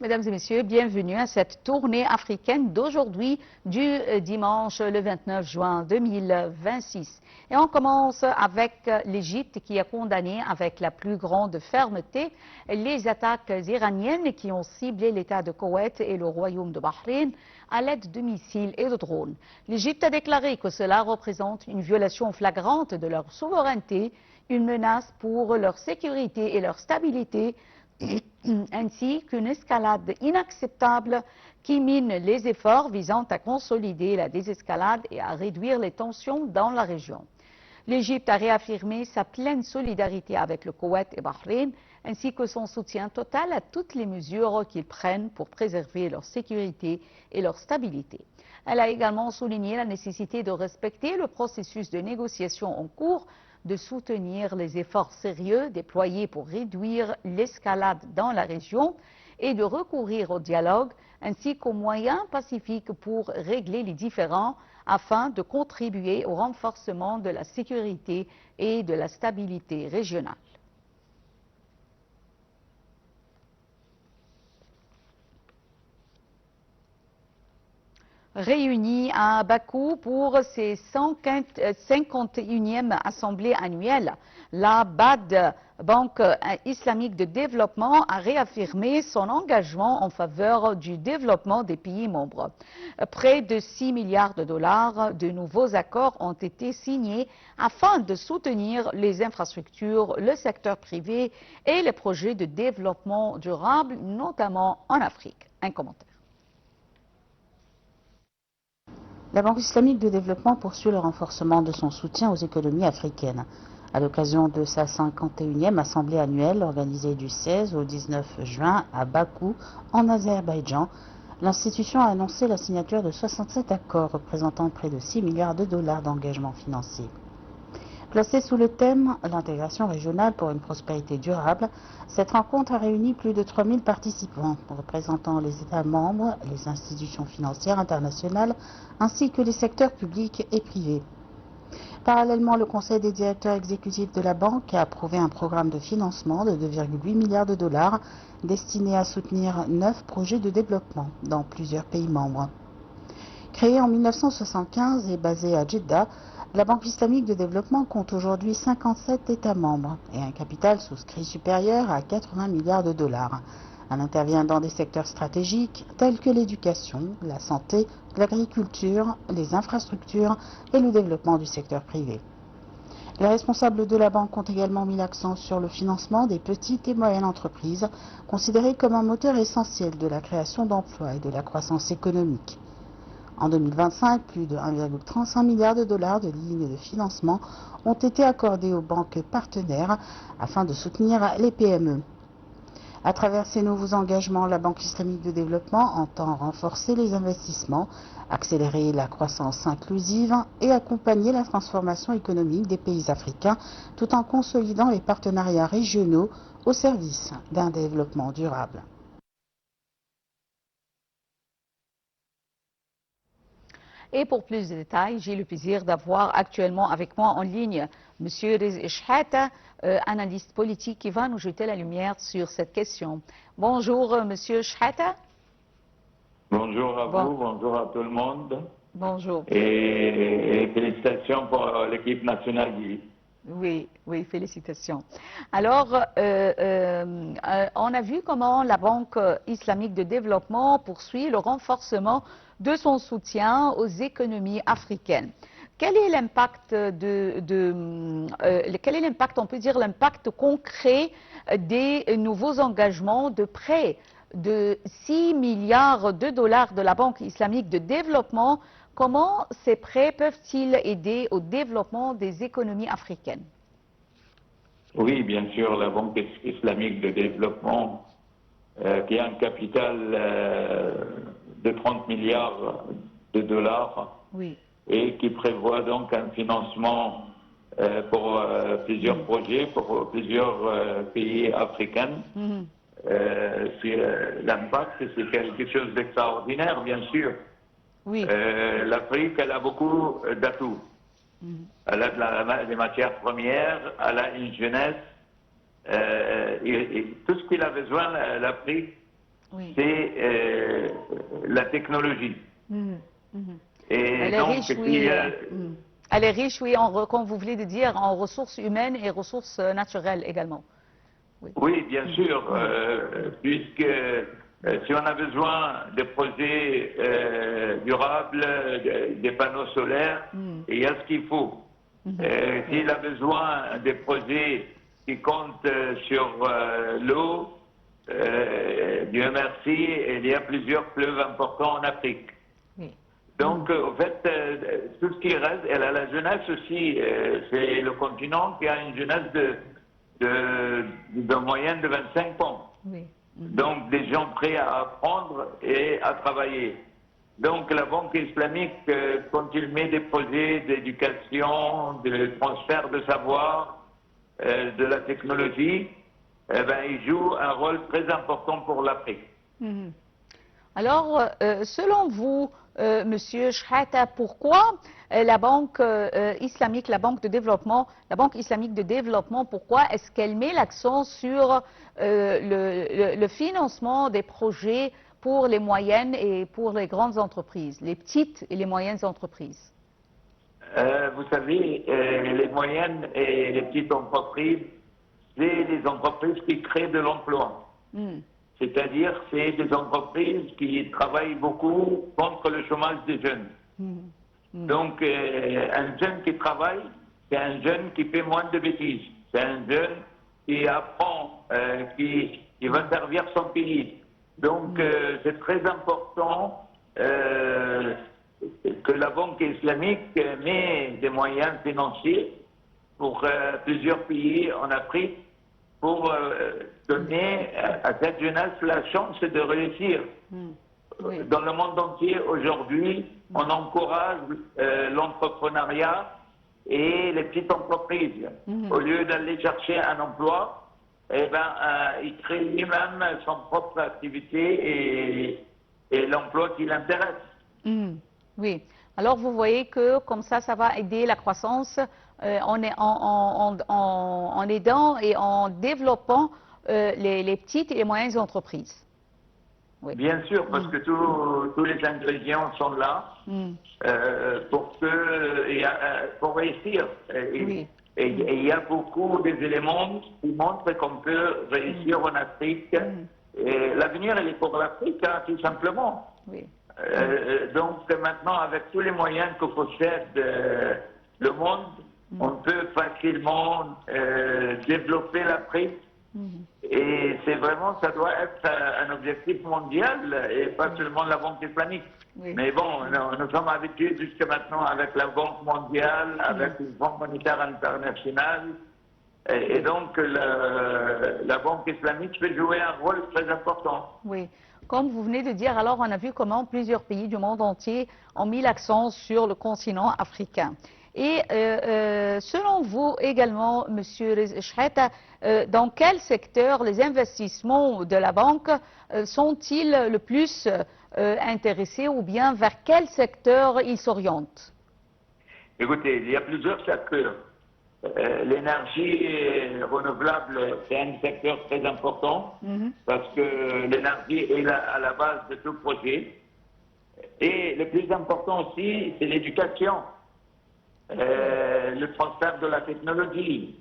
Mesdames et messieurs, bienvenue à cette tournée africaine d'aujourd'hui, du dimanche le 29 juin 2026. Et on commence avec l'Égypte qui a condamné avec la plus grande fermeté les attaques iraniennes qui ont ciblé l'État de Koweït et le Royaume de Bahreïn à l'aide de missiles et de drones. L'Égypte a déclaré que cela représente une violation flagrante de leur souveraineté, une menace pour leur sécurité et leur stabilité, ainsi qu'une escalade inacceptable qui mine les efforts visant à consolider la désescalade et à réduire les tensions dans la région. L'Égypte a réaffirmé sa pleine solidarité avec le Koweït et Bahreïn, ainsi que son soutien total à toutes les mesures qu'ils prennent pour préserver leur sécurité et leur stabilité. Elle a également souligné la nécessité de respecter le processus de négociation en cours, de soutenir les efforts sérieux déployés pour réduire l'escalade dans la région et de recourir au dialogue ainsi qu'aux moyens pacifiques pour régler les différends afin de contribuer au renforcement de la sécurité et de la stabilité régionale. Réunis à Bakou pour ses 151e assemblée annuelle, la BAD, Banque islamique de développement, a réaffirmé son engagement en faveur du développement des pays membres. Près de 6 milliards de dollars de nouveaux accords ont été signés afin de soutenir les infrastructures, le secteur privé et les projets de développement durable, notamment en Afrique. Un commentaire. La Banque islamique de développement poursuit le renforcement de son soutien aux économies africaines. À l'occasion de sa 51e assemblée annuelle organisée du 16 au 19 juin à Bakou, en Azerbaïdjan, l'institution a annoncé la signature de 67 accords représentant près de 6 milliards de dollars d'engagements financiers. Placée sous le thème « L'intégration régionale pour une prospérité durable », cette rencontre a réuni plus de 3000 participants, représentant les États membres, les institutions financières internationales, ainsi que les secteurs publics et privés. Parallèlement, le Conseil des directeurs exécutifs de la banque a approuvé un programme de financement de 2,8 milliards de dollars destiné à soutenir 9 projets de développement dans plusieurs pays membres. Créée en 1975 et basée à Jeddah, la Banque islamique de développement compte aujourd'hui 57 États membres et un capital souscrit supérieur à 80 milliards de dollars. Elle intervient dans des secteurs stratégiques tels que l'éducation, la santé, l'agriculture, les infrastructures et le développement du secteur privé. Les responsables de la banque ont également mis l'accent sur le financement des petites et moyennes entreprises, considérées comme un moteur essentiel de la création d'emplois et de la croissance économique. En 2025, plus de 1,35 milliard de dollars de lignes de financement ont été accordées aux banques partenaires afin de soutenir les PME. À travers ces nouveaux engagements, la Banque islamique de développement entend renforcer les investissements, accélérer la croissance inclusive et accompagner la transformation économique des pays africains tout en consolidant les partenariats régionaux au service d'un développement durable. Et pour plus de détails, j'ai le plaisir d'avoir actuellement avec moi en ligne M. Rizk Shehata, analyste politique, qui va nous jeter la lumière sur cette question. Bonjour, M. Shehata. Bonjour à vous, bonjour à tout le monde. Bonjour. Et félicitations pour l'équipe nationale Guy. Oui, oui, félicitations. Alors, on a vu comment la Banque islamique de développement poursuit le renforcement de son soutien aux économies africaines. Quel est l'impact on peut dire l'impact concret des nouveaux engagements de prêt de 6 milliards de dollars de la Banque islamique de développement? Comment ces prêts peuvent-ils aider au développement des économies africaines? Oui, bien sûr, la Banque islamique de développement, qui a un capital de 30 milliards de dollars, oui, et qui prévoit donc un financement pour plusieurs projets, pour plusieurs pays africains. L'impact, c'est quelque chose d'extraordinaire, bien sûr. Oui. L'Afrique, elle a beaucoup d'atouts. Elle a des matières premières, elle a une jeunesse, et tout ce qu'il a besoin, l'Afrique, Oui. c'est la technologie. Et Elle est donc, riche, oui. Elle est riche, oui, comme vous venez de dire, en ressources humaines et ressources naturelles également. Oui, oui, bien sûr, puisque si on a besoin de projets durables, des panneaux solaires, il y a ce qu'il faut. S'il a besoin de projets qui comptent sur l'eau, Dieu merci, il y a plusieurs fleuves importants en Afrique. oui. Donc, en fait, tout ce qui reste, elle a la jeunesse aussi. C'est le continent qui a une jeunesse de moyenne de 25 ans. Oui. Donc, des gens prêts à apprendre et à travailler. Donc, la Banque islamique, quand il met des projets d'éducation, de transfert de savoir, de la technologie, eh ben, il joue un rôle très important pour l'Afrique. Alors, selon vous, Monsieur Shahata, pourquoi la Banque islamique, la Banque islamique de développement, pourquoi est-ce qu'elle met l'accent sur le financement des projets pour les moyennes et pour les grandes entreprises, les petites et les moyennes entreprises? Vous savez, les moyennes et les petites entreprises, c'est des entreprises qui créent de l'emploi. C'est-à-dire, c'est des entreprises qui travaillent beaucoup contre le chômage des jeunes. Donc, un jeune qui travaille, c'est un jeune qui fait moins de bêtises. C'est un jeune qui apprend, qui va servir son pays. Donc, c'est très important que la Banque islamique met des moyens financiers pour plusieurs pays en Afrique pour donner à cette jeunesse la chance de réussir. Oui. Dans le monde entier, aujourd'hui, on encourage l'entrepreneuriat et les petites entreprises. Au lieu d'aller chercher un emploi, eh ben, il crée lui-même son propre activité et l'emploi qui l'intéresse. Oui. Alors, vous voyez que comme ça va aider la croissance en aidant et en développant les petites et les moyennes entreprises. Oui. Bien sûr, parce que tous les ingrédients sont là pour réussir. Oui. Et il y a beaucoup d'éléments qui montrent qu'on peut réussir en Afrique. L'avenir, il est pour l'Afrique, hein, tout simplement. Oui. Donc maintenant, avec tous les moyens que possède le monde, on peut facilement développer l'Afrique. Et c'est vraiment, ça doit être un objectif mondial et pas seulement la Banque islamique. Oui. Mais bon, nous sommes habitués jusqu'à maintenant avec la Banque mondiale, avec le Fonds monétaire international. Et donc, la Banque islamique peut jouer un rôle très important. Oui. Comme vous venez de dire, alors on a vu comment plusieurs pays du monde entier ont mis l'accent sur le continent africain. Et selon vous également, Monsieur Shahata, dans quel secteur les investissements de la banque sont-ils le plus intéressés ou bien vers quel secteur ils s'orientent? Écoutez, il y a plusieurs secteurs. L'énergie renouvelable, c'est un secteur très important parce que l'énergie est à la base de tout projet. Et le plus important aussi, c'est l'éducation, le transfert de la technologie,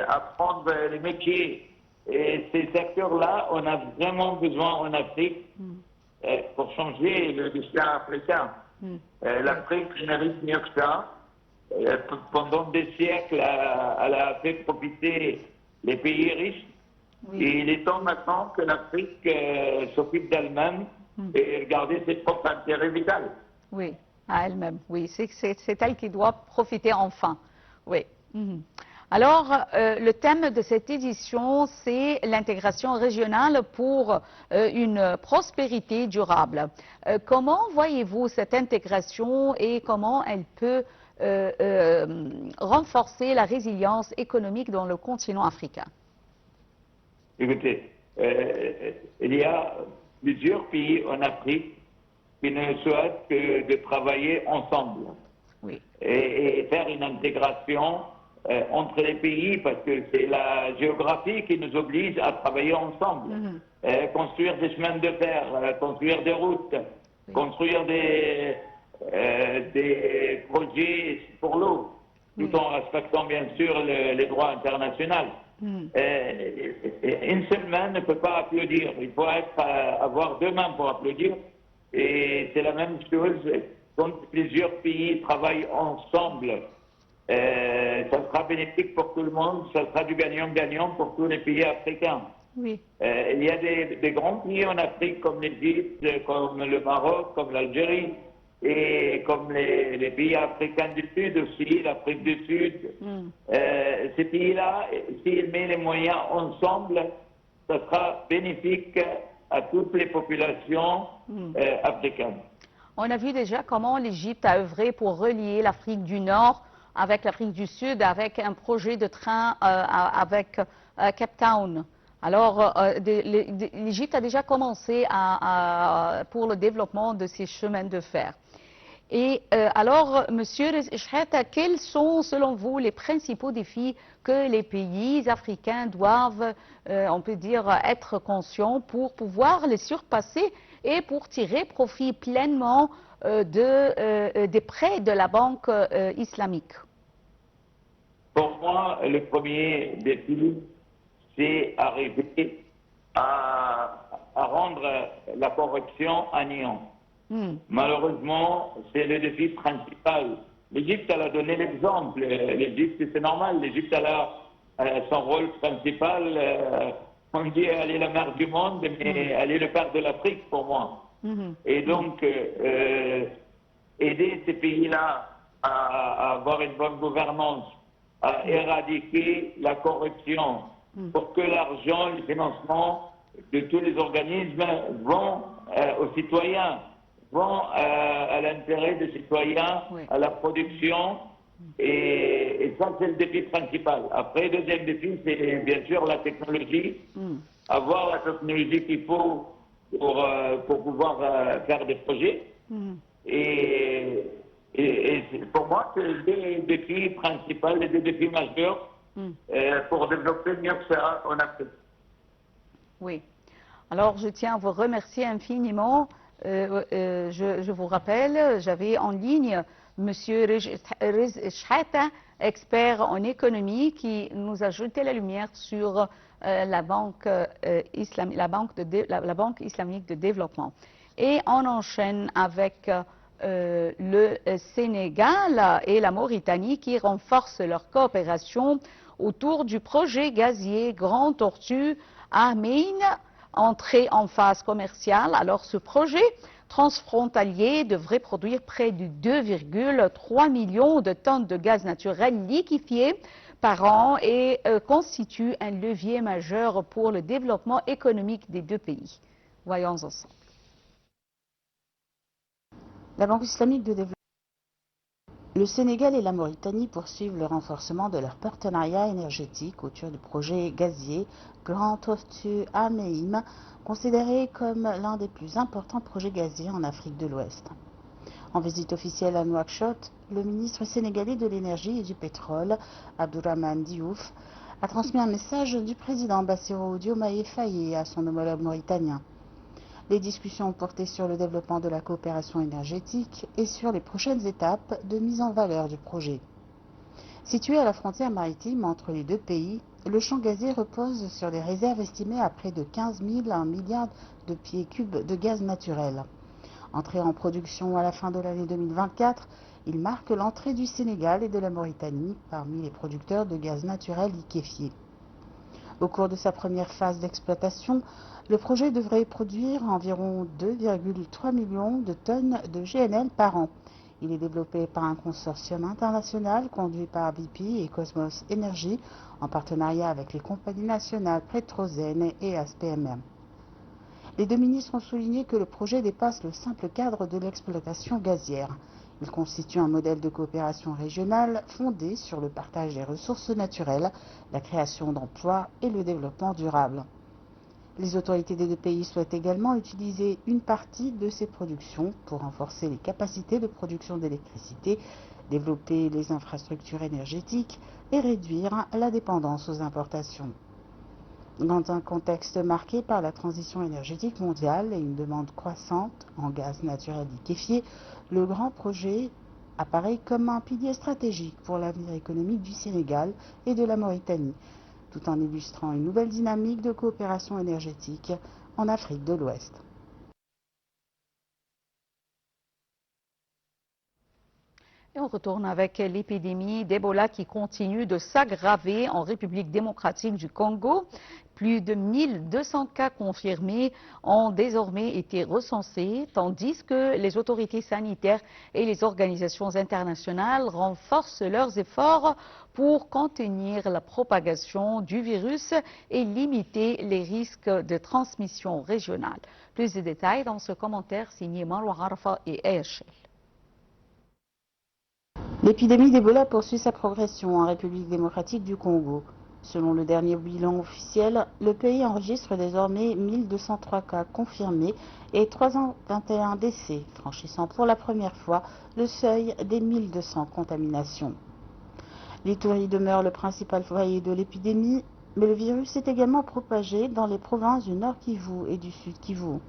apprendre les métiers. Et ces secteurs-là, on a vraiment besoin en Afrique pour changer le destin africain. L'Afrique mérite mieux que ça. Pendant des siècles, elle a fait profiter les pays riches. Et il est temps maintenant que l'Afrique s'occupe d'elle-même et regarder ses propres intérêts vitaux. Oui, à elle-même. Oui, c'est elle qui doit profiter enfin. Oui. Alors, le thème de cette édition, c'est l'intégration régionale pour une prospérité durable. Comment voyez-vous cette intégration et comment elle peut renforcer la résilience économique dans le continent africain? Écoutez, il y a plusieurs pays en Afrique qui ne souhaitent que de travailler ensemble et faire une intégration entre les pays, parce que c'est la géographie qui nous oblige à travailler ensemble. Construire des chemins de fer, construire des routes, construire des projets pour l'eau, tout en respectant bien sûr les droits internationaux. Une seule main ne peut pas applaudir. Il faut avoir deux mains pour applaudir. Et c'est la même chose quand plusieurs pays travaillent ensemble. Ça sera bénéfique pour tout le monde, ça sera du gagnant-gagnant pour tous les pays africains. Oui. Il y a des grands pays en Afrique comme l'Égypte, comme le Maroc, comme l'Algérie et comme les pays africains du Sud aussi, l'Afrique du Sud. Ces pays-là, s'ils mettent les moyens ensemble, ça sera bénéfique à toutes les populations africaines. On a vu déjà comment l'Égypte a œuvré pour relier l'Afrique du Nord avec l'Afrique du Sud, avec un projet de train avec Cape Town. Alors, l'Égypte a déjà commencé pour le développement de ces chemins de fer. Et alors, Monsieur Shahata, quels sont, selon vous, les principaux défis que les pays africains doivent, on peut dire, être conscients pour pouvoir les surpasser et pour tirer profit pleinement des prêts de la Banque islamique? Pour moi, le premier défi, c'est arriver à rendre la corruption à néant. Malheureusement, c'est le défi principal. L'Égypte, elle a donné l'exemple. L'Égypte, c'est normal. L'Égypte, elle a son rôle principal. On dit elle est la mère du monde, mais elle est le père de l'Afrique pour moi. Et donc, aider ces pays-là à avoir une bonne gouvernance, à éradiquer la corruption, pour que l'argent, le financement de tous les organismes vont aux citoyens, vont à l'intérêt des citoyens, à la production, et ça c'est le défi principal. Après, le deuxième défi, c'est bien sûr la technologie, avoir la technologie qu'il faut pour pouvoir faire des projets. Et pour moi, c'est le défi principal, les deux défis majeurs pour développer mieux que ça en Afrique. Oui. Alors, je tiens à vous remercier infiniment. Je vous rappelle, j'avais en ligne M. Riz Shahata, expert en économie, qui nous a jeté la lumière sur la Banque islamique de développement. Et on enchaîne avec le Sénégal et la Mauritanie qui renforcent leur coopération autour du projet gazier Grand Tortue à Méine, entré en phase commerciale. Alors ce projet transfrontalier devrait produire près de 2,3 millions de tonnes de gaz naturel liquéfié par an et constitue un levier majeur pour le développement économique des deux pays. Voyons ensemble. La Banque islamique de développement. Le Sénégal et la Mauritanie poursuivent le renforcement de leur partenariat énergétique autour du projet gazier Grand Tortue à Méime, considéré comme l'un des plus importants projets gaziers en Afrique de l'Ouest. En visite officielle à Nouakchott, le ministre sénégalais de l'énergie et du pétrole, Abdourahmane Diouf, a transmis un message du président Bassirou Diomaye Faye à son homologue mauritanien. Les discussions ont porté sur le développement de la coopération énergétique et sur les prochaines étapes de mise en valeur du projet. Situé à la frontière maritime entre les deux pays, le champ gazier repose sur des réserves estimées à près de 15 000 milliards de pieds cubes de gaz naturel. Entré en production à la fin de l'année 2024, il marque l'entrée du Sénégal et de la Mauritanie parmi les producteurs de gaz naturel liquéfié. Au cours de sa première phase d'exploitation, le projet devrait produire environ 2,3 millions de tonnes de GNL par an. Il est développé par un consortium international conduit par BP et Cosmos Energy en partenariat avec les compagnies nationales Petrosen et ASPMM. Les deux ministres ont souligné que le projet dépasse le simple cadre de l'exploitation gazière. Il constitue un modèle de coopération régionale fondé sur le partage des ressources naturelles, la création d'emplois et le développement durable. Les autorités des deux pays souhaitent également utiliser une partie de ces productions pour renforcer les capacités de production d'électricité développer les infrastructures énergétiques et réduire la dépendance aux importations. Dans un contexte marqué par la transition énergétique mondiale et une demande croissante en gaz naturel liquéfié, le grand projet apparaît comme un pilier stratégique pour l'avenir économique du Sénégal et de la Mauritanie, tout en illustrant une nouvelle dynamique de coopération énergétique en Afrique de l'Ouest. Et on retourne avec l'épidémie d'Ebola qui continue de s'aggraver en République démocratique du Congo. Plus de 1200 cas confirmés ont désormais été recensés, tandis que les autorités sanitaires et les organisations internationales renforcent leurs efforts pour contenir la propagation du virus et limiter les risques de transmission régionale. Plus de détails dans ce commentaire signé Marwa Arafa et Ayachel. L'épidémie d'Ebola poursuit sa progression en République démocratique du Congo. Selon le dernier bilan officiel, le pays enregistre désormais 1203 cas confirmés et 321 décès, franchissant pour la première fois le seuil des 1200 contaminations. L'Ituri demeure le principal foyer de l'épidémie, mais le virus est également propagé dans les provinces du Nord Kivu et du Sud Kivu.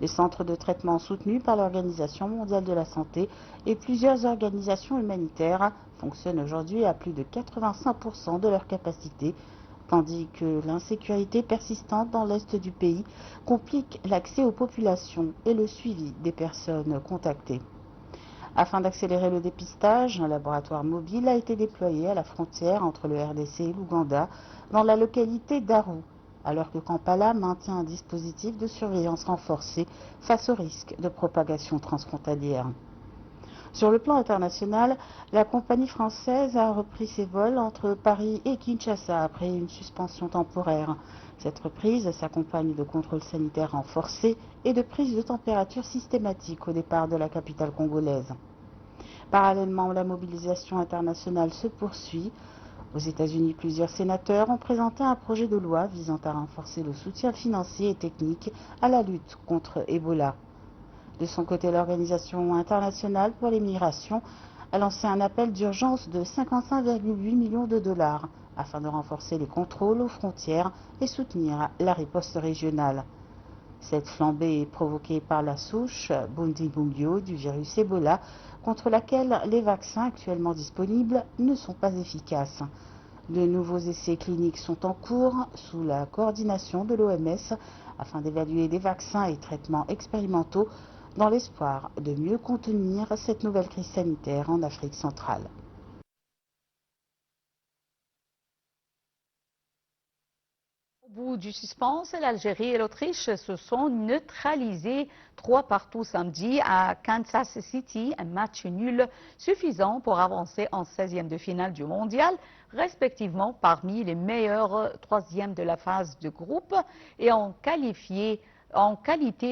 Les centres de traitement soutenus par l'Organisation mondiale de la santé et plusieurs organisations humanitaires fonctionnent aujourd'hui à plus de 85% de leur capacité, tandis que l'insécurité persistante dans l'est du pays complique l'accès aux populations et le suivi des personnes contactées. Afin d'accélérer le dépistage, un laboratoire mobile a été déployé à la frontière entre le RDC et l'Ouganda, dans la localité d'Aru, alors que Kampala maintient un dispositif de surveillance renforcé face au risque de propagation transfrontalière. Sur le plan international, la compagnie française a repris ses vols entre Paris et Kinshasa après une suspension temporaire. Cette reprise s'accompagne de contrôles sanitaires renforcés et de prises de température systématiques au départ de la capitale congolaise. Parallèlement, la mobilisation internationale se poursuit. Aux États-Unis, plusieurs sénateurs ont présenté un projet de loi visant à renforcer le soutien financier et technique à la lutte contre Ebola. De son côté, l'Organisation internationale pour les migrations a lancé un appel d'urgence de 55,8 millions de dollars afin de renforcer les contrôles aux frontières et soutenir la riposte régionale. Cette flambée est provoquée par la souche Bundibugyo du virus Ebola, contre laquelle les vaccins actuellement disponibles ne sont pas efficaces. De nouveaux essais cliniques sont en cours sous la coordination de l'OMS afin d'évaluer des vaccins et traitements expérimentaux dans l'espoir de mieux contenir cette nouvelle crise sanitaire en Afrique centrale. Au bout du suspense, l'Algérie et l'Autriche se sont neutralisés 3-2 samedi à Kansas City, un match nul suffisant pour avancer en 16e de finale du mondial, respectivement parmi les meilleurs 3e de la phase de groupe et en qualité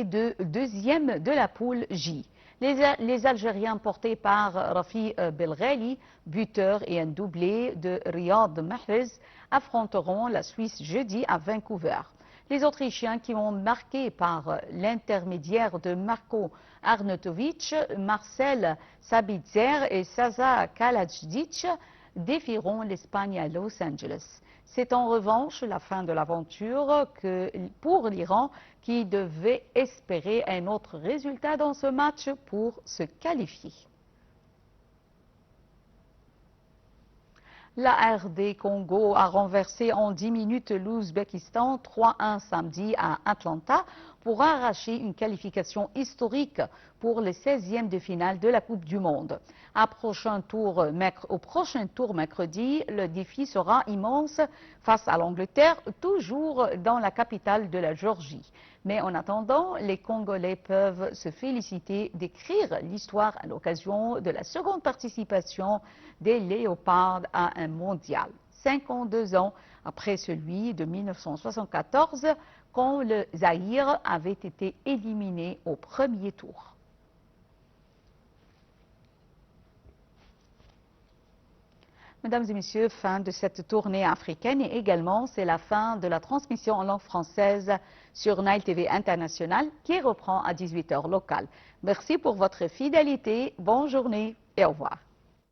de 2e de la poule J. Les Algériens portés par Rafi Belghali, buteur et un doublé de Riyad Mahrez, affronteront la Suisse jeudi à Vancouver. Les Autrichiens qui ont marqué par l'intermédiaire de Marko Arnautovic, Marcel Sabitzer et Sasa Kalajic défieront l'Espagne à Los Angeles. C'est en revanche la fin de l'aventure pour l'Iran qui devait espérer un autre résultat dans ce match pour se qualifier. La RD Congo a renversé en 10 minutes l'Ouzbékistan 3-1 samedi à Atlanta pour arracher une qualification historique pour le 16e de finale de la Coupe du Monde. Au prochain tour mercredi, le défi sera immense face à l'Angleterre, toujours dans la capitale de la Géorgie. Mais en attendant, les Congolais peuvent se féliciter d'écrire l'histoire à l'occasion de la seconde participation des Léopards à un mondial. 52 ans après celui de 1974, quand le Zaïre avait été éliminé au premier tour. Mesdames et messieurs, fin de cette tournée africaine et également c'est la fin de la transmission en langue française sur Nile TV International qui reprend à 18h locale. Merci pour votre fidélité, bonne journée et au revoir.